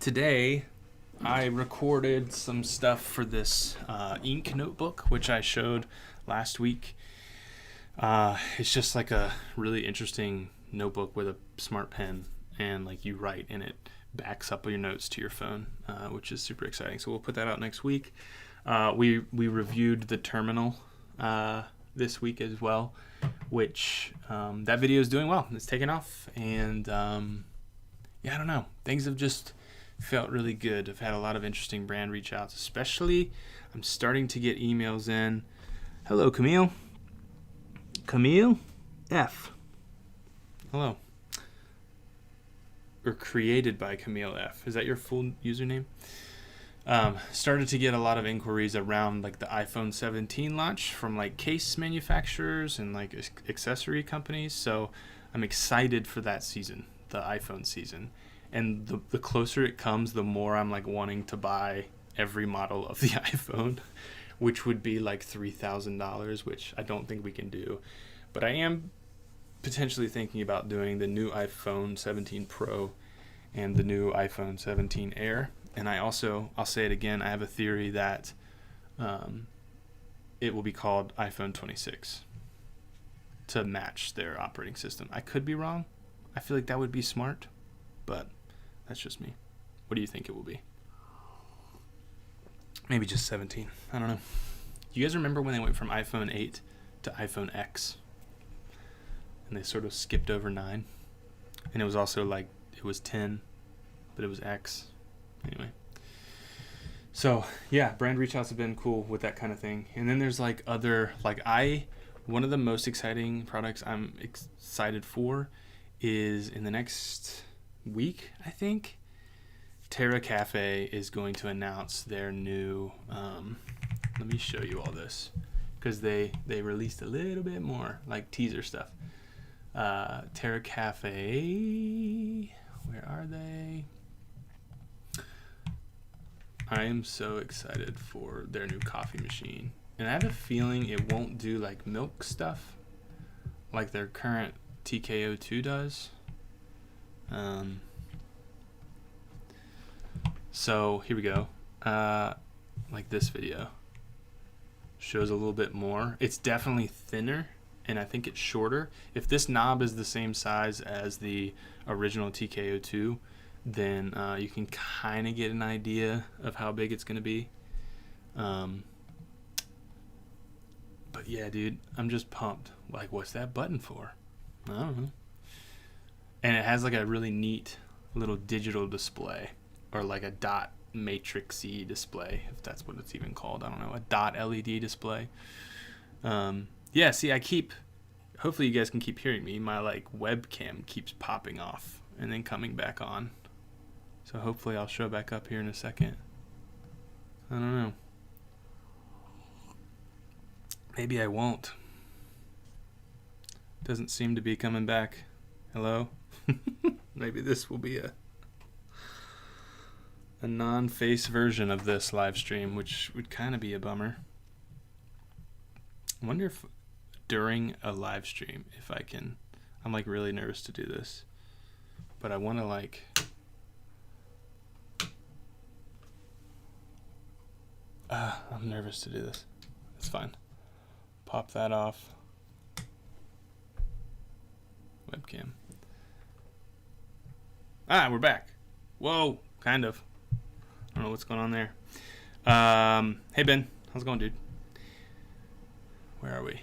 Today, I recorded some stuff for this ink notebook, which I showed last week. It's just like a really interesting notebook with a smart pen, and like you write and it backs up your notes to your phone, which is super exciting. So we'll put that out next week. We reviewed the terminal this week as well, which that video is doing well. It's taken off, and I don't know. Things have just felt really good. I've had a lot of interesting brand reach outs, especially I'm starting to get emails in. Hello, Camille. Camille F. Hello. Or created by Camille F. Is that your full username? Started to get a lot of inquiries around like the iPhone 17 launch from like case manufacturers and like accessory companies. So I'm excited for that season, the iPhone season. And the closer it comes, the more I'm like wanting to buy every model of the iPhone, which would be like $3,000, which I don't think we can do. But I am potentially thinking about doing the new iPhone 17 Pro and the new iPhone 17 Air. And I'll say it again, I have a theory that it will be called iPhone 26 to match their operating system. I could be wrong. I feel like that would be smart, but that's just me. What do you think it will be? Maybe just 17. I don't know. You guys remember when they went from iPhone 8 to iPhone X? And they sort of skipped over 9. And it was also like, it was 10, but it was X. Anyway. So, yeah, brand reach outs have been cool with that kind of thing. And then there's like other, one of the most exciting products I'm excited for is in the next week, I think, Terra Cafe is going to announce their new, let me show you all this, because they released a little bit more, like teaser stuff. Terra Cafe, where are they? I am so excited for their new coffee machine. And I have a feeling it won't do like milk stuff like their current TKO2 does. So here we go. Like this video shows a little bit more. It's definitely thinner, and I think it's shorter. If this knob is the same size as the original TKO2, then you can kind of get an idea of how big it's going to be. But yeah, dude, I'm just pumped. Like, what's that button for? I don't know. And it has like a really neat little digital display, or like a dot matrixy display, if that's what it's even called. I don't know, a dot LED display. See, hopefully you guys can keep hearing me. My like webcam keeps popping off and then coming back on. So hopefully I'll show back up here in a second. I don't know. Maybe I won't. Doesn't seem to be coming back. Hello? Maybe this will be a non-face version of this live stream, which would kind of be a bummer. I wonder if during a live stream, if I can, I'm like really nervous to do this, but I want to like, I'm nervous to do this. It's fine. Pop that off. Webcam. We're back. Whoa, kind of. I don't know what's going on there. Hey Ben, how's it going, dude? Where are we?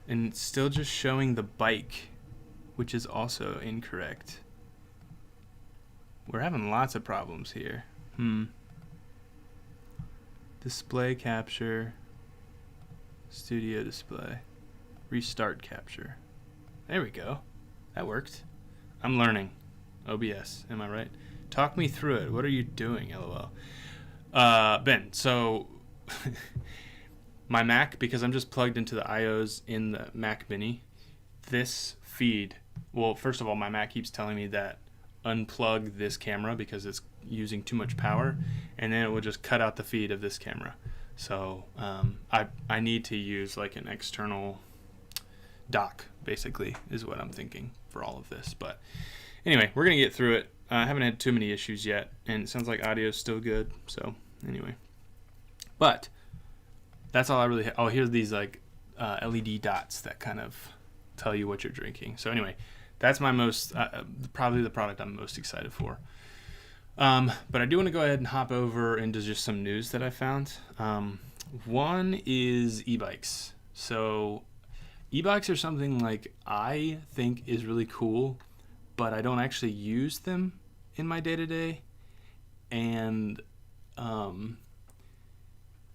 And it's still just showing the bike, which is also incorrect. We're having lots of problems here. Display capture. Studio display. Restart capture. There we go. That worked. I'm learning. OBS, am I right? Talk me through it. What are you doing, LOL? Ben, so my Mac, because I'm just plugged into the IOs in the Mac Mini, this feed, well, first of all, my Mac keeps telling me that unplug this camera because it's using too much power, and then it will just cut out the feed of this camera. So I need to use like an external dock, basically, is what I'm thinking for all of this. But anyway, we're going to get through it. I haven't had too many issues yet, and it sounds like audio is still good. So anyway, but that's all I really. Oh, here's these like LED dots that kind of tell you what you're drinking. So anyway, that's my most probably the product I'm most excited for. But I do want to go ahead and hop over into just some news that I found. One is e-bikes. So e-bikes are something like I think is really cool, but I don't actually use them in my day-to-day, and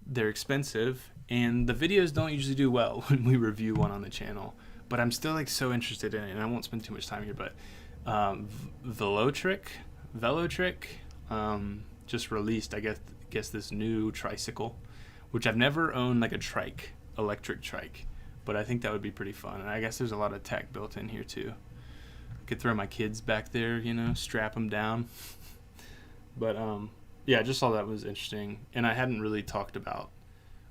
they're expensive, and the videos don't usually do well when we review one on the channel. But I'm still like so interested in it, and I won't spend too much time here. But Velotric just released, I guess this new tricycle, which I've never owned, like a trike, electric trike, but I think that would be pretty fun. And I guess there's a lot of tech built in here too. I could throw my kids back there, you know, strap them down. But yeah, just all that was interesting, and I hadn't really talked about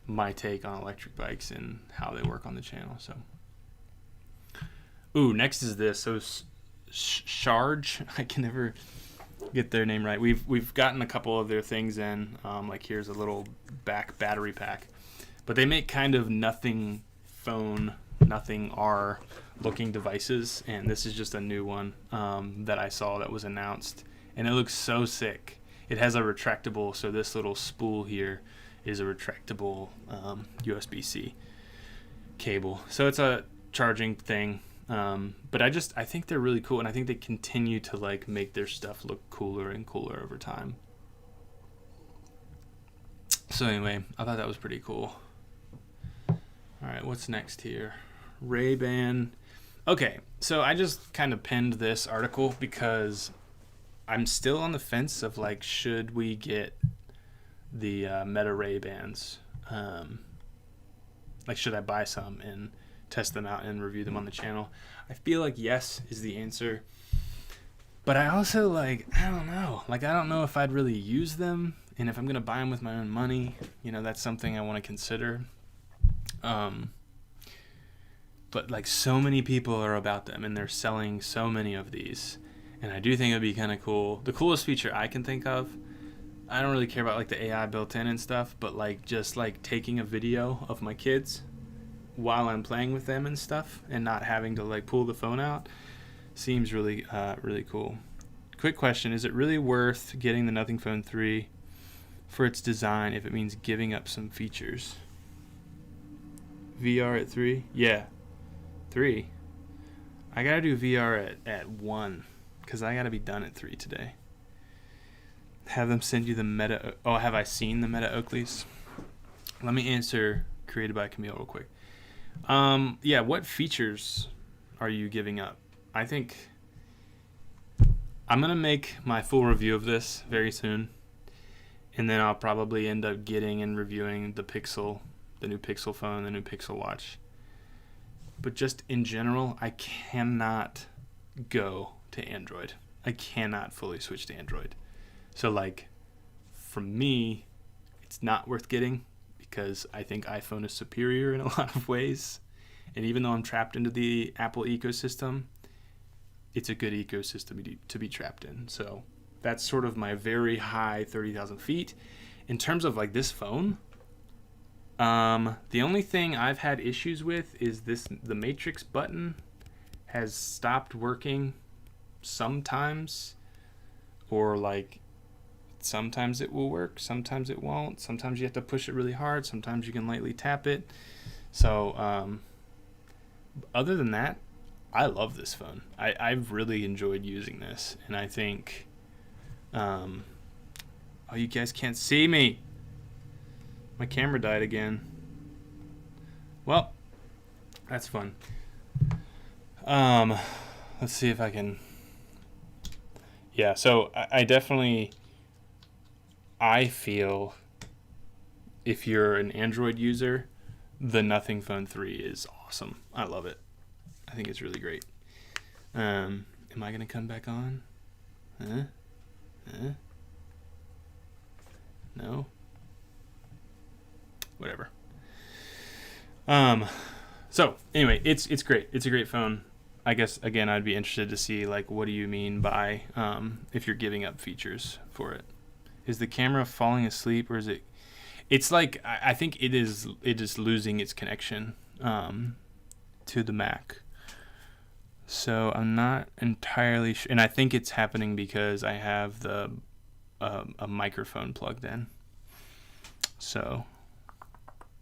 my take on electric bikes and how they work on the channel. So, ooh, next is this. So Charge, I can never get their name right. We've gotten a couple of their things in. Like here's a little back battery pack, but they make kind of nothing phone, nothing R looking devices, and this is just a new one that I saw that was announced, and it looks so sick. It has a retractable, so this little spool here is a retractable USB-C cable. So it's a charging thing. But I think they're really cool, and I think they continue to like make their stuff look cooler and cooler over time. So anyway, I thought that was pretty cool. All right, what's next here? Ray-Ban. Okay, so I just kind of pinned this article because I'm still on the fence of like, should we get the Meta Ray-Bans? Like, should I buy some and test them out and review them on the channel? I feel like yes is the answer, but I also I don't know if I'd really use them, and if I'm gonna buy them with my own money, you know, that's something I want to consider. But like, so many people are about them, and they're selling so many of these, and I do think it'd be kind of cool. The coolest feature I can think of, I don't really care about like the AI built in and stuff, but like just like taking a video of my kids while I'm playing with them and stuff, and not having to like pull the phone out, seems really really cool. Quick question: is it really worth getting the Nothing Phone 3 for its design if it means giving up some features? VR at 3? Yeah, 3. I gotta do VR at 1 because I gotta be done at 3 today. Have them send you the Meta. Oh, have I seen the Meta Oakleys? Let me answer Created by Camille real quick. Yeah, what features are you giving up? I think I'm gonna make my full review of this very soon, and then I'll probably end up getting and reviewing the Pixel, the new Pixel phone, the new Pixel Watch. But just in general, I cannot go to Android. I cannot fully switch to Android. So like, for me, it's not worth getting, because I think iPhone is superior in a lot of ways. And even though I'm trapped into the Apple ecosystem, it's a good ecosystem to be trapped in. So that's sort of my very high 30,000 feet. In terms of like this phone, the only thing I've had issues with is the matrix button has stopped working sometimes, or like sometimes it will work, sometimes it won't. Sometimes you have to push it really hard, sometimes you can lightly tap it. So other than that, I love this phone. I've really enjoyed using this, and I think oh, you guys can't see me. My camera died again. Well, that's fun. Let's see if I can. Yeah, so I definitely, I feel if you're an Android user, the Nothing Phone 3 is awesome. I love it. I think it's really great. Am I gonna come back on? No? Whatever. So anyway, it's great. It's a great phone. I guess again I'd be interested to see like what do you mean by if you're giving up features for it. Is the camera falling asleep, or is it? It's like I think it is losing its connection to the Mac. So I'm not entirely sure, and I think it's happening because I have the a microphone plugged in. So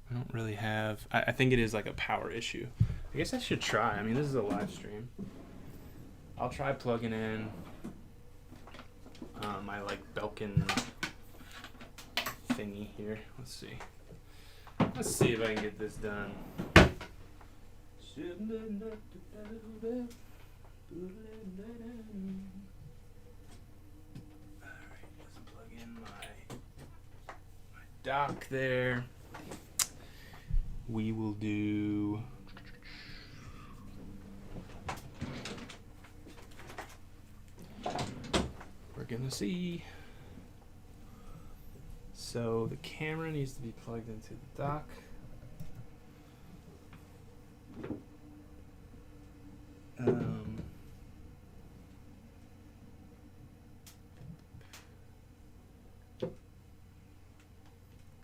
I don't really have. I think it is like a power issue. I guess I should try. I mean, this is a live stream. I'll try plugging in my like Belkin thingy here. Let's see. Let's see if I can get this done. Alright, let's plug in my dock there. We will do we're gonna see. So the camera needs to be plugged into the dock.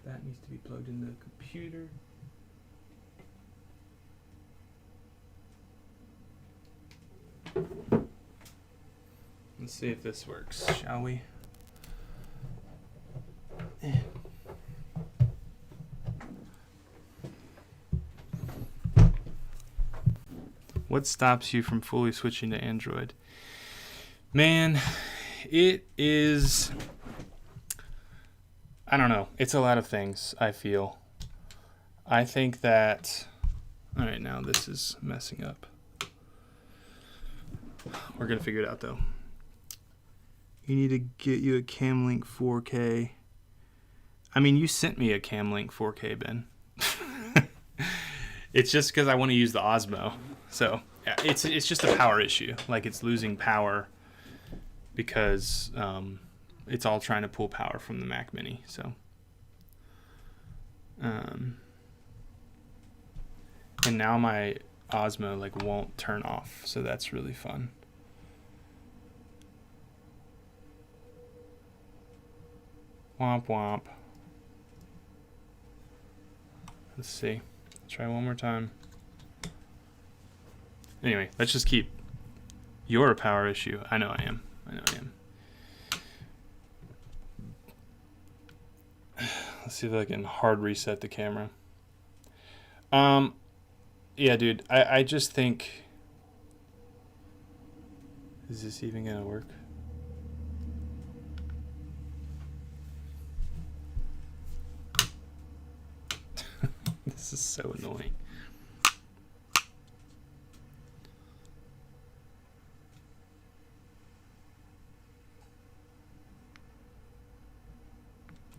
That needs to be plugged into the computer. Let's see if this works, shall we? What stops you from fully switching to Android? Man, it is... I don't know. It's a lot of things, I feel. I think that... Alright, now this is messing up. We're going to figure it out, though. You need to get you a Camlink 4K. I mean, you sent me a Camlink 4K, Ben. It's just because I want to use the Osmo. So, yeah, it's just a power issue. Like, it's losing power because it's all trying to pull power from the Mac Mini. So, and now my Osmo like won't turn off. So that's really fun. Womp womp. Let's see. Try one more time. Anyway, let's just keep. You're a power issue. I know I am. Let's see if I can hard reset the camera. Yeah, dude. I just think. Is this even gonna work? This is so annoying.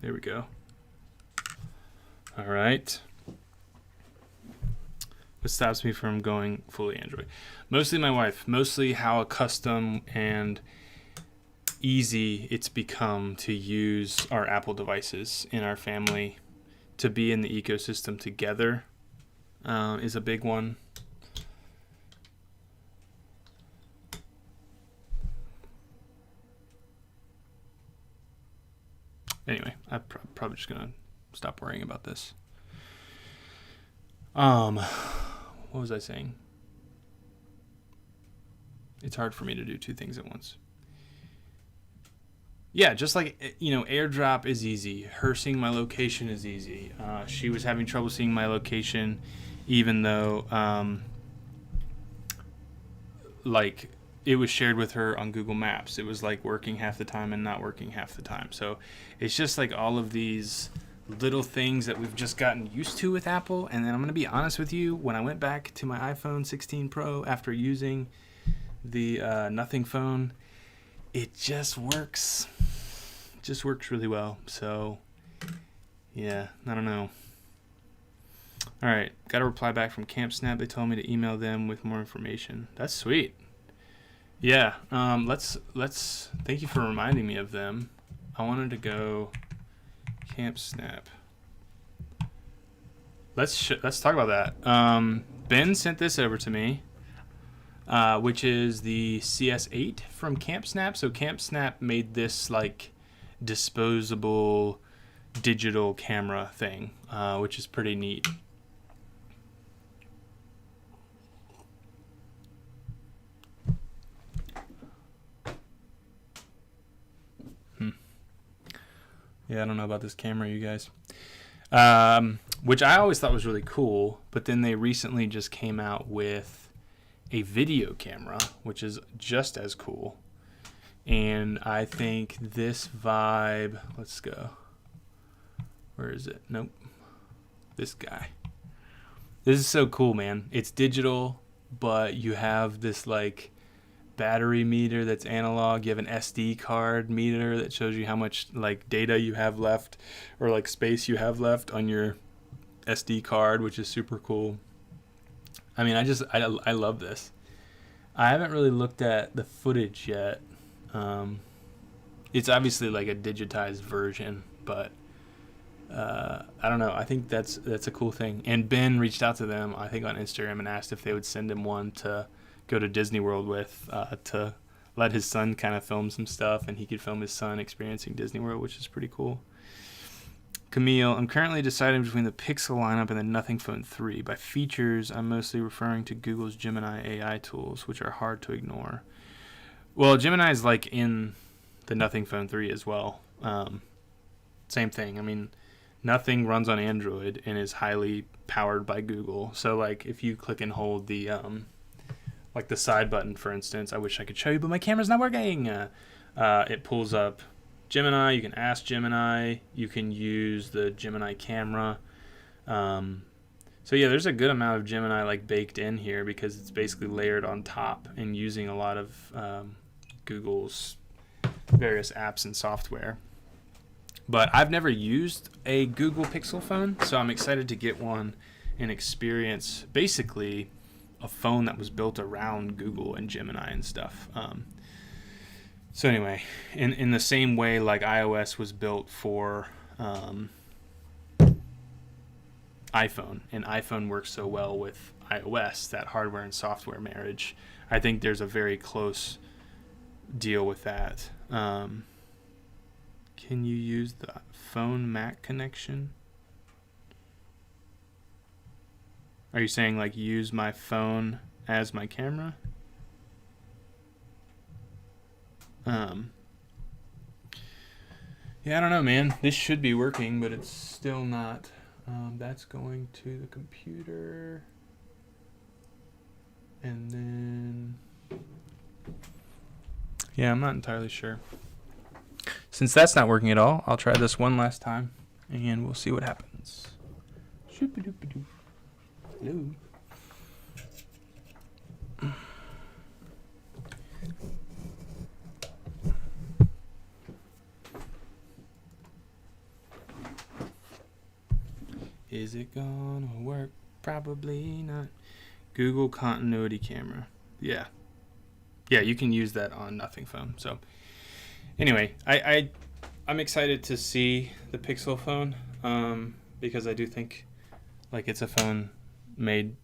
There we go. All right. What stops me from going fully Android? Mostly my wife. Mostly how custom and easy it's become to use our Apple devices in our family. To be in the ecosystem together is a big one. Anyway, I'm probably just gonna stop worrying about this. What was I saying? It's hard for me to do two things at once. Yeah, just like, you know, AirDrop is easy. Her seeing my location is easy. She was having trouble seeing my location, even though, like, it was shared with her on Google Maps. It was, like, working half the time and not working half the time. So it's just, like, all of these little things that we've just gotten used to with Apple. And then I'm going to be honest with you, when I went back to my iPhone 16 Pro after using the Nothing phone, it just works. It just works really well. So, yeah, I don't know. All right, got a reply back from CampSnap. They told me to email them with more information. That's sweet. Yeah, let's. Thank you for reminding me of them. I wanted to go CampSnap. Let's talk about that. Ben sent this over to me. which is the CS8 from CampSnap. So CampSnap made this like disposable digital camera thing, which is pretty neat. Yeah, I don't know about this camera, you guys. Which I always thought was really cool, but then they recently just came out with a video camera, which is just as cool. And I think this vibe, let's go. Where is it? Nope. This guy. This is so cool, man. It's digital, but you have this like battery meter that's analog. You have an SD card meter that shows you how much like data you have left or like space you have left on your SD card, which is super cool. I mean, I love this. I haven't really looked at the footage yet. It's obviously like a digitized version, but I don't know. I think that's a cool thing. And Ben reached out to them, I think on Instagram, and asked if they would send him one to go to Disney World with, to let his son kind of film some stuff, and he could film his son experiencing Disney World, which is pretty cool. Camille, I'm currently deciding between the Pixel lineup and the Nothing Phone 3. By features, I'm mostly referring to Google's Gemini AI tools, which are hard to ignore. Well, Gemini is like in the Nothing Phone 3 as well. Same thing. I mean, Nothing runs on Android and is highly powered by Google. So like if you click and hold the like the side button, for instance, I wish I could show you, but my camera's not working. It pulls up Gemini. You can ask Gemini. You can use the Gemini camera. So yeah, there's a good amount of Gemini like baked in here because it's basically layered on top and using a lot of Google's various apps and software. But I've never used a Google Pixel phone, so I'm excited to get one and experience basically a phone that was built around Google and Gemini and stuff. So anyway, in the same way like iOS was built for iPhone, and iPhone works so well with iOS, that hardware and software marriage, I think there's a very close deal with that. Can you use the phone Mac connection? Are you saying like use my phone as my camera? Yeah, I don't know, man. This should be working, but it's still not. That's going to the computer. And then... yeah, I'm not entirely sure. Since that's not working at all, I'll try this one last time, and we'll see what happens. Shoop-a-doop-a-doop. Hello. Is it gonna work? Probably not. Google continuity camera. Yeah. Yeah, you can use that on Nothing Phone. So anyway, I'm excited to see the Pixel phone, because I do think like it's a phone made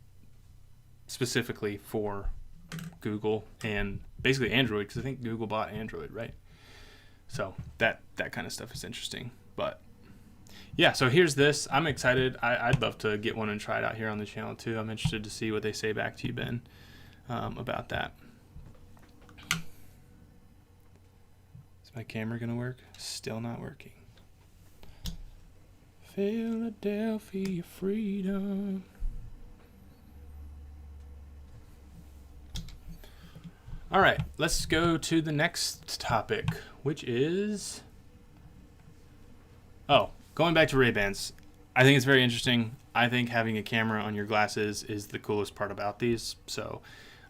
specifically for Google and basically Android, because I think Google bought Android, right? So that kind of stuff is interesting. But yeah, so here's this. I'm excited. I'd love to get one and try it out here on the channel too. I'm interested to see what they say back to you, Ben, about that. Is my camera gonna work? Still not working. Philadelphia freedom. All right, let's go to the next topic, which is, going back to Ray-Bans. I think it's very interesting. I think having a camera on your glasses is the coolest part about these. So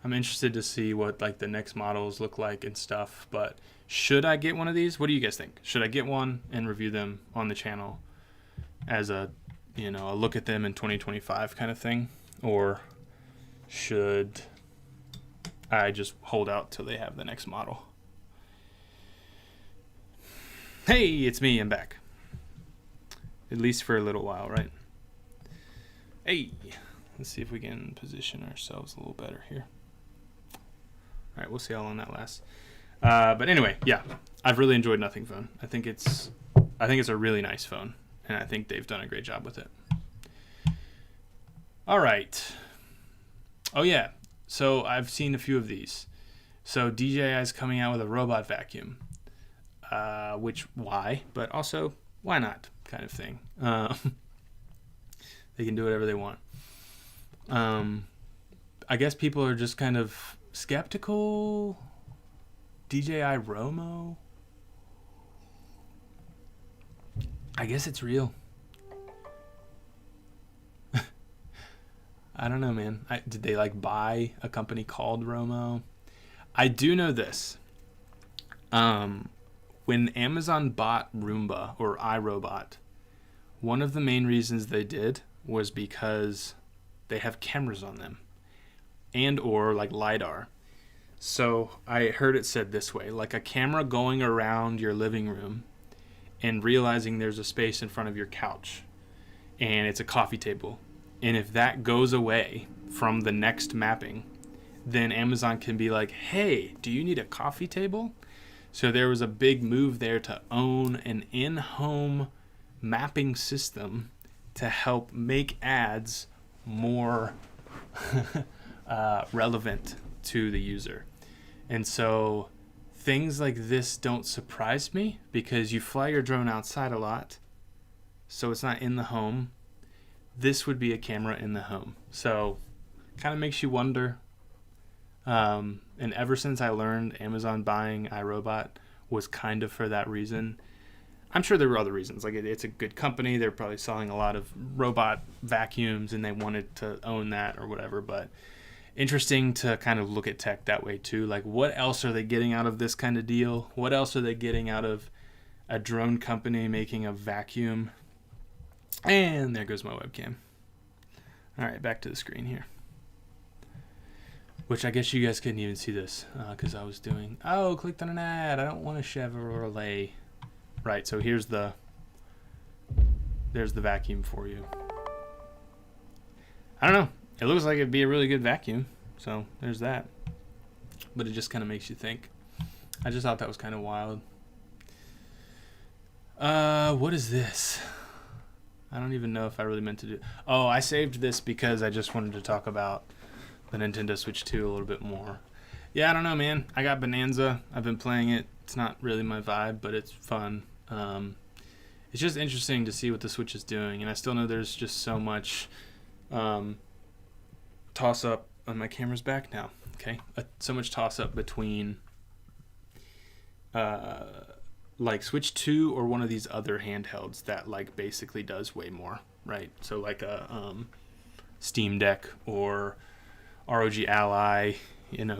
I'm interested to see what like the next models look like and stuff. But should I get one of these? What do you guys think? Should I get one and review them on the channel as a look at them in 2025 kind of thing? Or should I just hold out till they have the next model? Hey, it's me. I'm back. At least for a little while, right? Hey, let's see if we can position ourselves a little better here. All right, we'll see how long that lasts. But anyway, yeah, I've really enjoyed Nothing Phone. I think it's a really nice phone, and I think they've done a great job with it. All right. Oh yeah, so I've seen a few of these. So DJI is coming out with a robot vacuum, which why? But also why not? Kind of thing. They can do whatever they want. I guess people are just kind of skeptical. DJI Romo. I guess it's real. I don't know, man. Did they like buy a company called Romo? I do know this. When Amazon bought Roomba or iRobot, one of the main reasons they did was because they have cameras on them and or like LiDAR. So I heard it said this way, like a camera going around your living room and realizing there's a space in front of your couch and it's a coffee table. And if that goes away from the next mapping, then Amazon can be like, hey, do you need a coffee table? So there was a big move there to own an in-home mapping system to help make ads more relevant to the user. And so things like this don't surprise me because you fly your drone outside a lot, so it's not in the home. This would be a camera in the home. So kind of makes you wonder. And ever since I learned Amazon buying iRobot was kind of for that reason. I'm sure there were other reasons. Like it's a good company. They're probably selling a lot of robot vacuums and they wanted to own that or whatever. But interesting to kind of look at tech that way too. Like what else are they getting out of this kind of deal? What else are they getting out of a drone company making a vacuum? And there goes my webcam. All right, back to the screen here. Which I guess you guys couldn't even see this because I was doing, clicked on an ad. I don't want a Chevrolet. Right, so there's the vacuum for you. I don't know. It looks like it'd be a really good vacuum. So there's that. But it just kind of makes you think. I just thought that was kind of wild. What is this? I don't even know if I really meant to do. Oh, I saved this because I just wanted to talk about the Nintendo Switch 2 a little bit more. Yeah, I don't know, man. I got Bonanza. I've been playing it. It's not really my vibe, but it's fun. It's just interesting to see what the Switch is doing, and I still know there's just so much toss-up. On my camera's back now. Okay, so much toss-up between like Switch 2 or one of these other handhelds that like basically does way more, right? So like a Steam Deck or ROG Ally,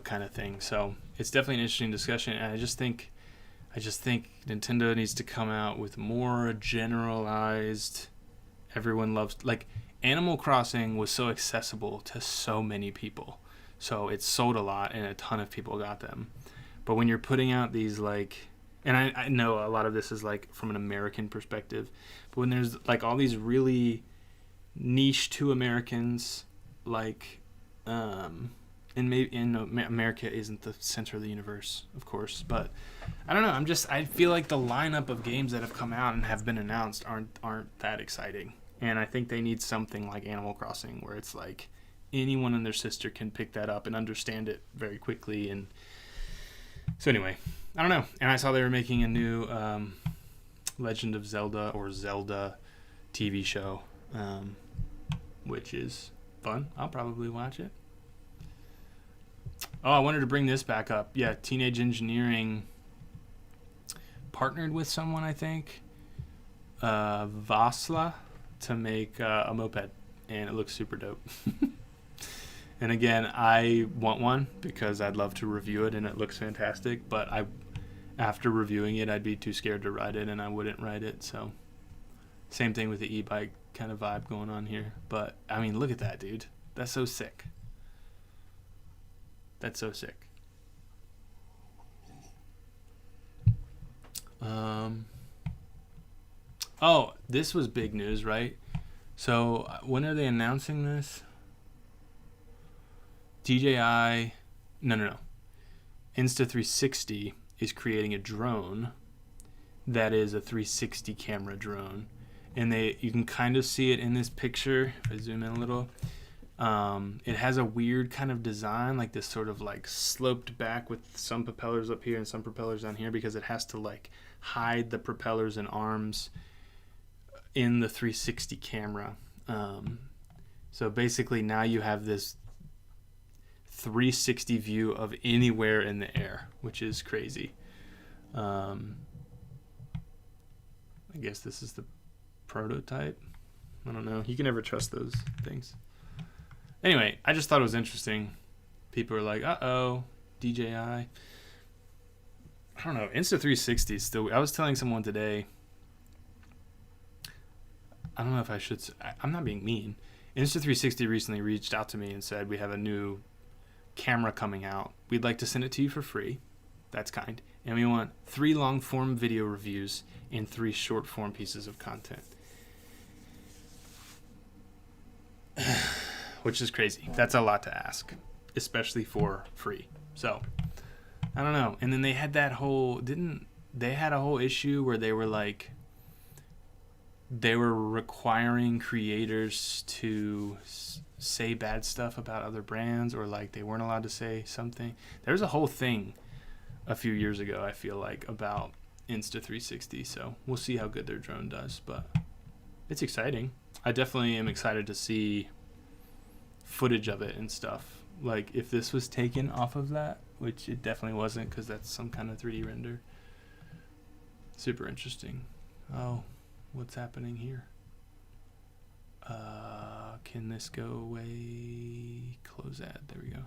kind of thing. So it's definitely an interesting discussion, and I just think Nintendo needs to come out with more generalized. Everyone loves, like, Animal Crossing was so accessible to so many people, so it sold a lot and a ton of people got them. But when you're putting out these like, and I know a lot of this is like from an American perspective, but when there's like all these really niche to Americans, like and maybe America isn't the center of the universe, of course, but I don't know. I feel like the lineup of games that have come out and have been announced aren't that exciting, and I think they need something like Animal Crossing where it's like anyone and their sister can pick that up and understand it very quickly. And so anyway, I don't know. And I saw they were making a new Legend of Zelda or Zelda TV show, which is fun. I'll probably watch it. Oh, I wanted to bring this back up. Yeah, Teenage Engineering partnered with someone, I think, Vasla, to make a moped, and it looks super dope. And again, I want one because I'd love to review it, and it looks fantastic, but after reviewing it, I'd be too scared to ride it, and I wouldn't ride it. So same thing with the e-bike kind of vibe going on here. But, I mean, look at that, dude. That's so sick. That's so sick. Oh, this was big news, right? So when are they announcing this? DJI, no. Insta360 is creating a drone that is a 360 camera drone. And you can kind of see it in this picture. If I zoom in a little, it has a weird kind of design, like this sort of like sloped back with some propellers up here and some propellers down here, because it has to like hide the propellers and arms in the 360 camera. So basically now you have this 360 view of anywhere in the air, which is crazy. I guess this is the prototype. I don't know. You can never trust those things. Anyway, I just thought it was interesting. People are like, uh-oh, DJI. I don't know. Insta360 is still... I was telling someone today... I don't know if I should... I'm not being mean. Insta360 recently reached out to me and said, we have a new camera coming out. We'd like to send it to you for free. That's kind. And we want 3 long-form video reviews and 3 short-form pieces of content. Which is crazy. That's a lot to ask, especially for free. So, I don't know. And then they had that whole... They had a whole issue where they were like... They were requiring creators to say bad stuff about other brands, or like they weren't allowed to say something. There was a whole thing a few years ago, I feel like, about Insta360. So we'll see how good their drone does, but it's exciting. I definitely am excited to see footage of it and stuff. Like if this was taken off of that, which it definitely wasn't, because that's some kind of 3D render. Super interesting. Oh, what's happening here? Can this go away? Close ad. There we go.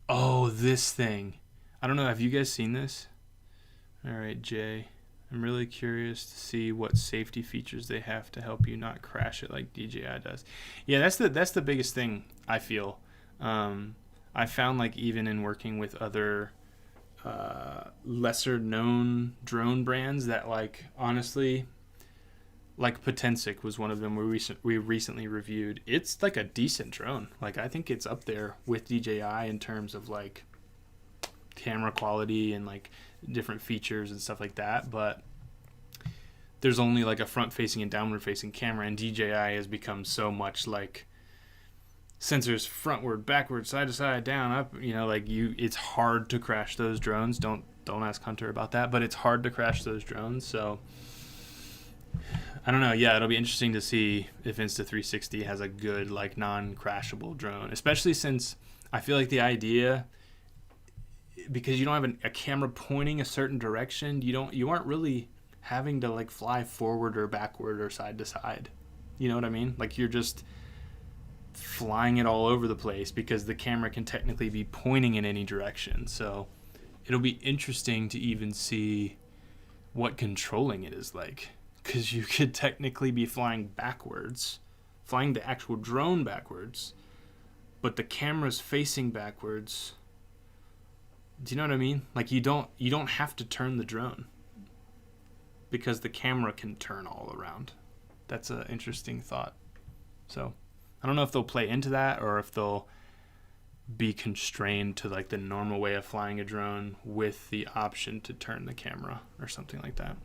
Oh, this thing. I don't know. Have you guys seen this? All right, Jay. I'm really curious to see what safety features they have to help you not crash it like DJI does. Yeah, that's the biggest thing, I feel. I found, like, even in working with other lesser known drone brands, that, like, honestly, like Potensic was one of them we recently reviewed. It's like a decent drone. Like, I think it's up there with DJI in terms of like camera quality and like different features and stuff like that, but there's only like a front facing and downward facing camera, and DJI has become so much like sensors frontward, backward, side to side, down, up, like it's hard to crash those drones. Don't ask Hunter about that, but it's hard to crash those drones. So I don't know. Yeah, it'll be interesting to see if Insta360 has a good, like, non-crashable drone, especially since I feel like the idea, because you don't have a camera pointing a certain direction, you aren't really having to like fly forward or backward or side to side. You know what I mean? Like, you're just flying it all over the place because the camera can technically be pointing in any direction. So it'll be interesting to even see what controlling it is like. Because you could technically be flying backwards, flying the actual drone backwards, but the camera's facing backwards. Do you know what I mean? Like, you don't have to turn the drone because the camera can turn all around. That's an interesting thought. So I don't know if they'll play into that or if they'll be constrained to like the normal way of flying a drone with the option to turn the camera or something like that.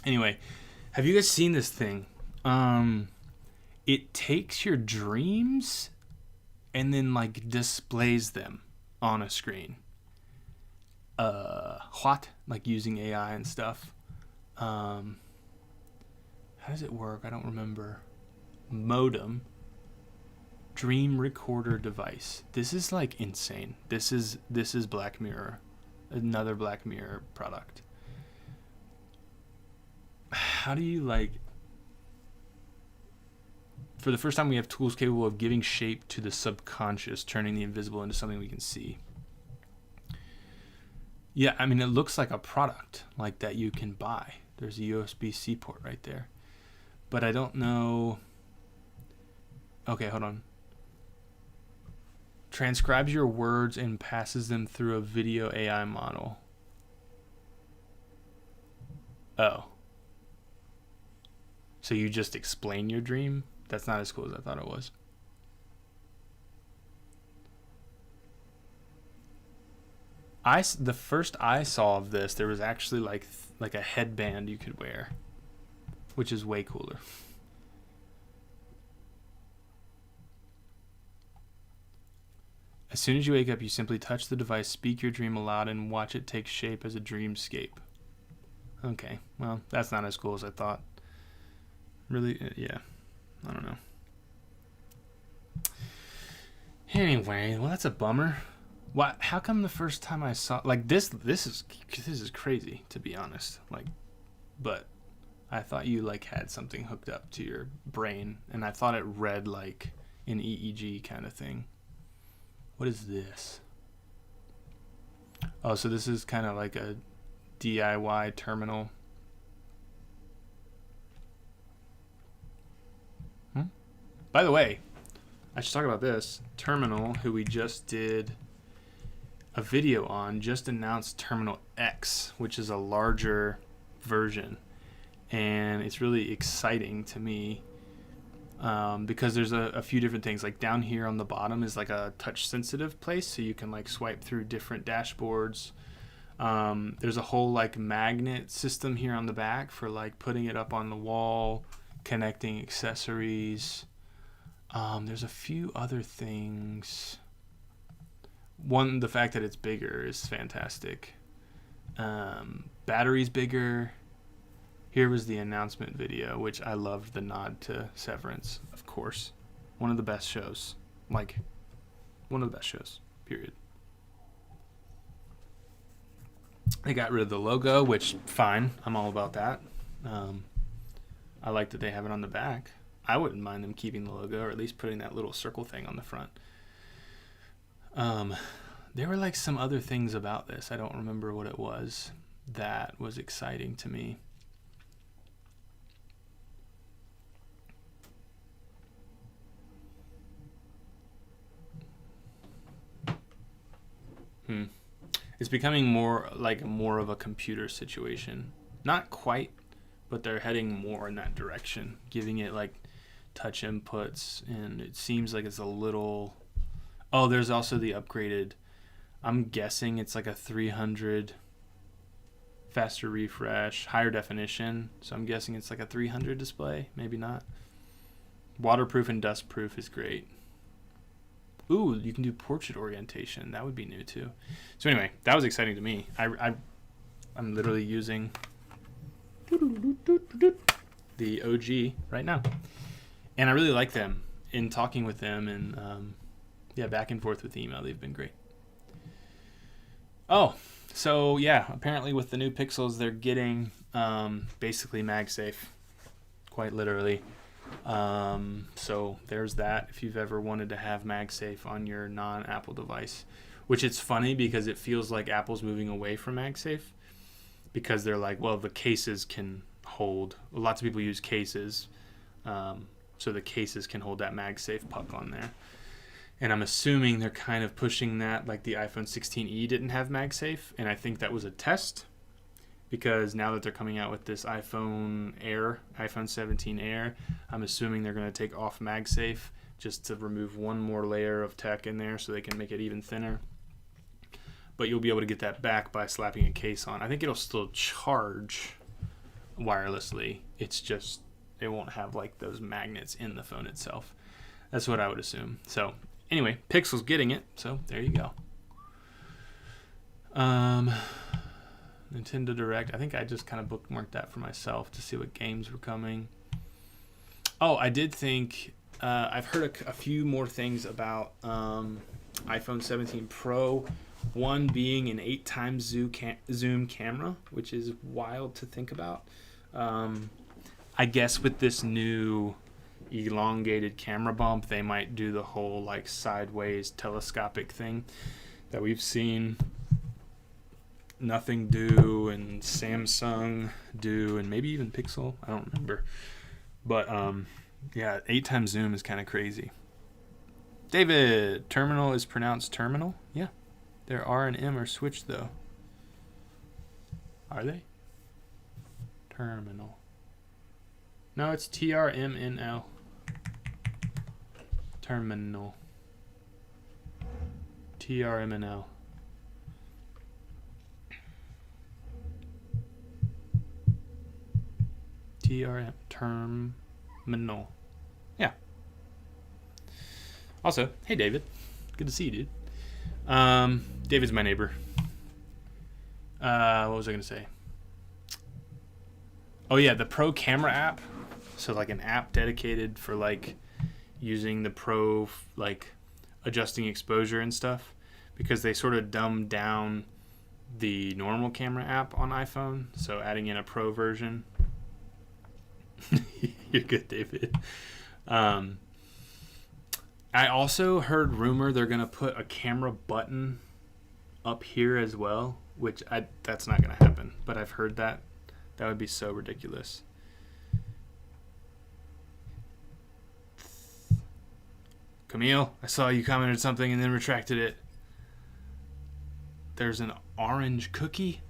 Anyway, have you guys seen this thing? It takes your dreams and then like displays them on a screen. What? Like using AI and stuff. How does it work? I don't remember. Modem. Dream recorder device. This is like insane. This is Black Mirror. Another Black Mirror product. How do you like... For the first time, we have tools capable of giving shape to the subconscious, turning the invisible into something we can see. Yeah, I mean, it looks like a product like that you can buy. There's a USB-C port right there. But I don't know... Okay, hold on. Transcribes your words and passes them through a video AI model. Oh. So you just explain your dream? That's not as cool as I thought it was. The first I saw of this, there was actually like a headband you could wear, which is way cooler. As soon as you wake up, you simply touch the device, speak your dream aloud, and watch it take shape as a dreamscape. Okay, well, that's not as cool as I thought. Really, yeah, I don't know. Anyway, well, that's a bummer. Why? How come the first time I saw this is crazy, to be honest. But I thought you had something hooked up to your brain, and I thought it read like an EEG kind of thing. What is this? Oh, so this is kind of like a DIY terminal. By the way, I should talk about this. Terminal, who we just did a video on, just announced Terminal X, which is a larger version. And it's really exciting to me because there's a few different things. Like down here on the bottom is like a touch sensitive place, so you can swipe through different dashboards. There's a whole magnet system here on the back for putting it up on the wall, connecting accessories. There's a few other things. One, the fact that it's bigger is fantastic. Battery's bigger. Here was the announcement video, which I loved the nod to Severance, of course. One of the best shows. One of the best shows, period. They got rid of the logo, which, fine. I'm all about that. I like that they have it on the back. I wouldn't mind them keeping the logo, or at least putting that little circle thing on the front. There were some other things about this. I don't remember what it was that was exciting to me. It's becoming more of a computer situation. Not quite, but they're heading more in that direction, giving it touch inputs, and it seems like it's a little... Oh, there's also the upgraded... I'm guessing it's a 300 faster refresh, higher definition, so I'm guessing it's a 300 display, maybe not. Waterproof and dustproof is great. Ooh, you can do portrait orientation. That would be new too. So anyway, that was exciting to me. I'm literally using the OG right now, and I really like them. In talking with them and back and forth with email, they've been great. Oh, so yeah, apparently with the new Pixels, they're getting basically MagSafe, quite literally. So there's that, if you've ever wanted to have MagSafe on your non-Apple device, which it's funny because it feels like Apple's moving away from MagSafe because they're the cases can hold. Lots of people use cases, so the cases can hold that MagSafe puck on there. And I'm assuming they're kind of pushing that, the iPhone 16e didn't have MagSafe, and I think that was a test. Because now that they're coming out with this iPhone 17 Air, I'm assuming they're going to take off MagSafe just to remove one more layer of tech in there so they can make it even thinner. But you'll be able to get that back by slapping a case on. I think it'll still charge wirelessly. It's just, it won't have those magnets in the phone itself. That's what I would assume. So anyway, Pixel's getting it, so there you go. Nintendo Direct. I think I just kind of bookmarked that for myself to see what games were coming. Oh, I did think... I've heard a few more things about iPhone 17 Pro. One being an 8x zoom camera, which is wild to think about. I guess with this new elongated camera bump, they might do the whole sideways telescopic thing that we've seen Nothing do and Samsung do and maybe even Pixel. I don't remember. But 8x zoom is kind of crazy. David, terminal is pronounced terminal? Yeah. Their R and M are switched though. Are they? Terminal. No, it's TRMNL. Terminal. TRMNL. TRMNL. Yeah. Also, hey David, good to see you, dude. David's my neighbor. What was I gonna say? Oh yeah, the Pro Camera app. So like an app dedicated for like using the Pro, like adjusting exposure and stuff, because they sort of dumbed down the normal camera app on iPhone. So adding in a Pro version. You're good, David. I also heard rumor they're gonna put a camera button up here as well, which that's not gonna happen. But I've heard that. That would be so ridiculous. Camille, I saw you commented something and then retracted it. There's an orange cookie.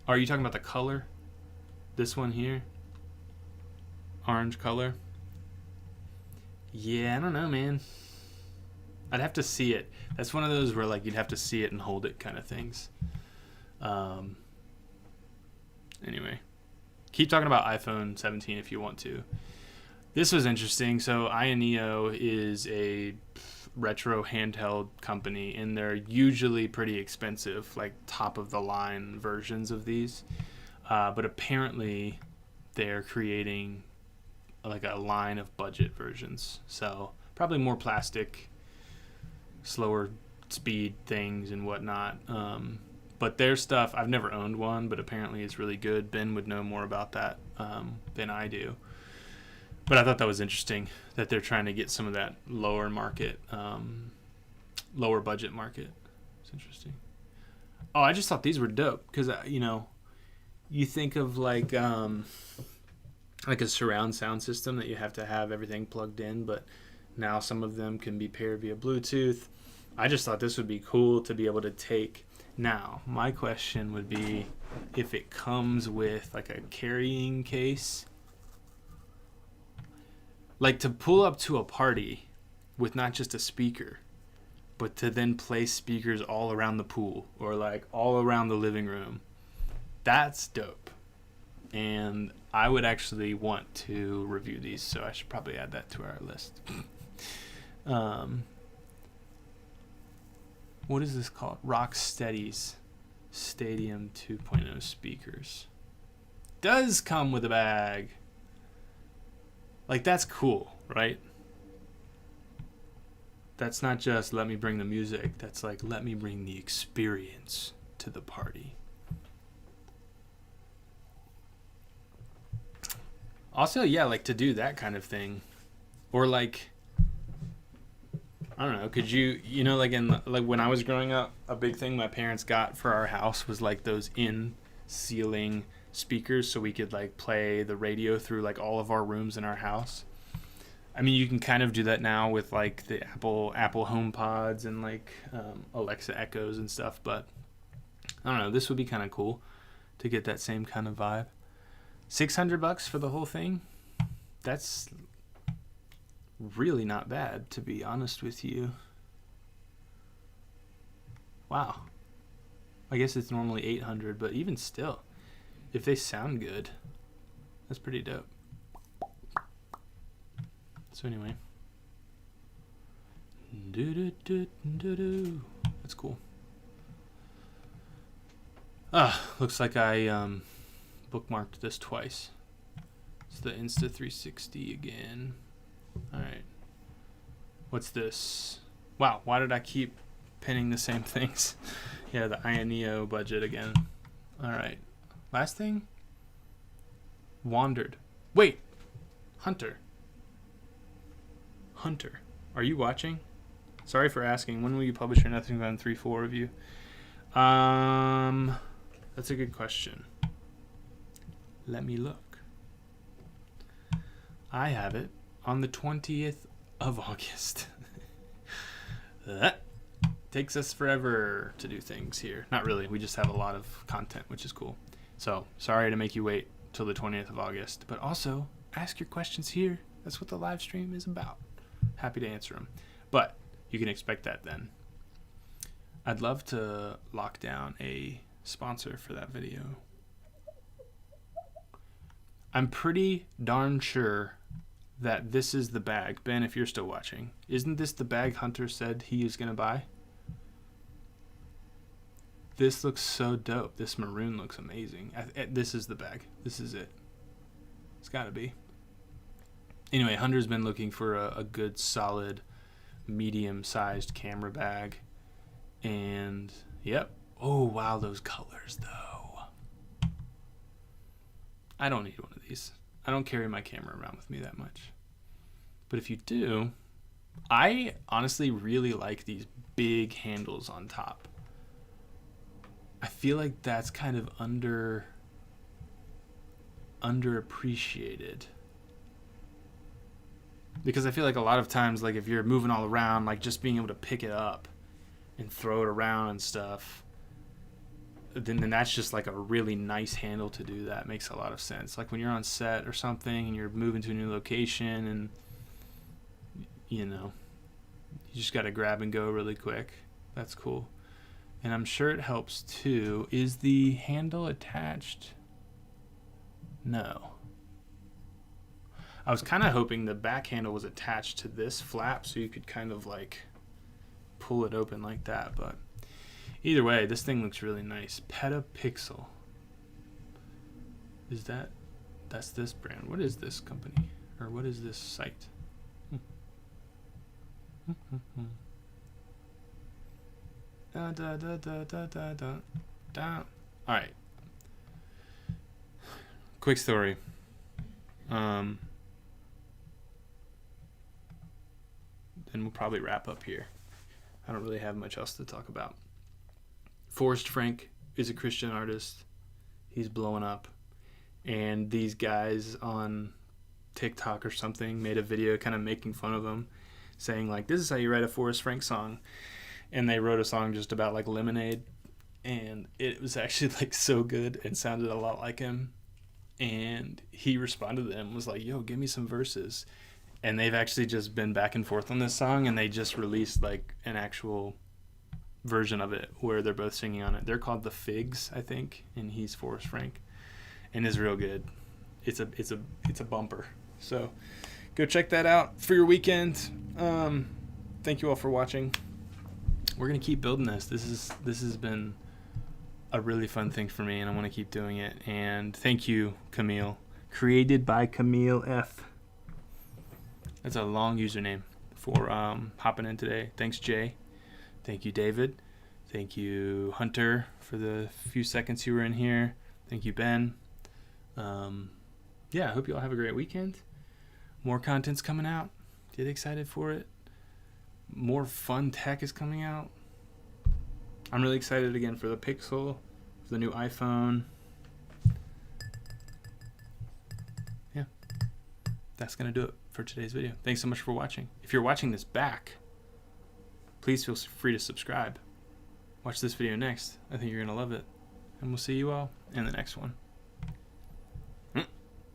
Are you talking about the color? This one here? Orange color? Yeah, I don't know, man. I'd have to see it. That's one of those where like you'd have to see it and hold it kind of things. Anyway, keep talking about iPhone 17 if you want to. This was interesting. So Ioneo is a retro handheld company, and they're usually pretty expensive, like top of the line versions of these. But apparently they're creating like a line of budget versions. So probably more plastic, slower speed things and whatnot. But their stuff, I've never owned one, but apparently it's really good. Ben would know more about that than I do. But I thought that was interesting that they're trying to get some of that lower market, lower budget market. It's interesting. Oh, I just thought these were dope because, you think of like a surround sound system that you have to have everything plugged in, but now some of them can be paired via Bluetooth. I just thought this would be cool to be able to take. Now, my question would be if it comes with like a carrying case, like to pull up to a party with not just a speaker, but to then place speakers all around the pool or like all around the living room. That's dope. And I would actually want to review these, so I should probably add that to our list. What is this called? Rocksteady's Stadium 2.0 speakers. Does come with a bag. Like, that's cool, right? That's not just let me bring the music. That's like, let me bring the experience to the party. Also, yeah, like to do that kind of thing. Or like, I don't know, could you like like when I was growing up, a big thing my parents got for our house was like those in-ceiling speakers so we could like play the radio through like all of our rooms in our house. I mean, you can kind of do that now with like the Apple HomePods and like Alexa Echoes and stuff, but I don't know, this would be kind of cool to get that same kind of vibe. $600 for the whole thing? That's really not bad, to be honest with you. Wow. I guess it's normally $800, but even still, if they sound good, that's pretty dope. So anyway, that's cool. Looks like I bookmarked this twice. It's the Insta360 again. Alright. What's this? Wow, why did I keep pinning the same things? Yeah, the Ioneo budget again. Alright. Last thing? Wandered. Wait! Hunter. Are you watching? Sorry for asking. When will you publish your Nothing But 3.4 review? That's a good question. Let me look. I have it on the 20th of August. That takes us forever to do things here. Not really. We just have a lot of content, which is cool. So, sorry to make you wait till the 20th of August. But also, ask your questions here. That's what the live stream is about. Happy to answer them. But you can expect that then. I'd love to lock down a sponsor for that video. I'm pretty darn sure that this is the bag. Ben, if you're still watching, isn't this the bag Hunter said he is going to buy? This looks so dope. This maroon looks amazing. This is the bag. This is it. It's got to be. Anyway, Hunter's been looking for a good, solid, medium-sized camera bag. And, yep. Oh, wow, those colors, though. I don't need one of these. I don't carry my camera around with me that much. But if you do, I honestly really like these big handles on top. I feel like that's kind of underappreciated. Because I feel like a lot of times, like if you're moving all around, like just being able to pick it up and throw it around and stuff, then that's just like a really nice handle to do that. Makes a lot of sense. Like when you're on set or something and you're moving to a new location and, you know, you just got to grab and go really quick. That's cool. And I'm sure it helps too. Is the handle attached? No. I was kind of hoping the back handle was attached to this flap so you could kind of like pull it open like that. But either way, this thing looks really nice. Petapixel. Is that's this brand. What is this company? Or what is this site? Alright. Quick story. And we'll probably wrap up here. I don't really have much else to talk about. Forrest Frank is a Christian artist. He's blowing up. And these guys on TikTok or something made a video kind of making fun of him, saying like, this is how you write a Forrest Frank song. And they wrote a song just about like lemonade, and it was actually like so good and sounded a lot like him. And he responded to them, was like, yo, give me some verses. And they've actually just been back and forth on this song, and they just released like an actual version of it where they're both singing on it. They're called The Figs, I think, and he's Forrest Frank, and it's real good. It's a bumper. So go check that out for your weekend. Thank you all for watching. We're gonna keep building this. This has been a really fun thing for me, and I want to keep doing it. And thank you, Camille. Created by Camille F. That's a long username for hopping in today. Thanks, Jay. Thank you, David. Thank you, Hunter, for the few seconds you were in here. Thank you, Ben. Yeah, I hope you all have a great weekend. More content's coming out. Get excited for it. More fun tech is coming out. I'm really excited again for the Pixel, for the new iPhone. Yeah, that's going to do it for today's video. Thanks so much for watching. If you're watching this back, please feel free to subscribe. Watch this video next. I think you're going to love it. And we'll see you all in the next one.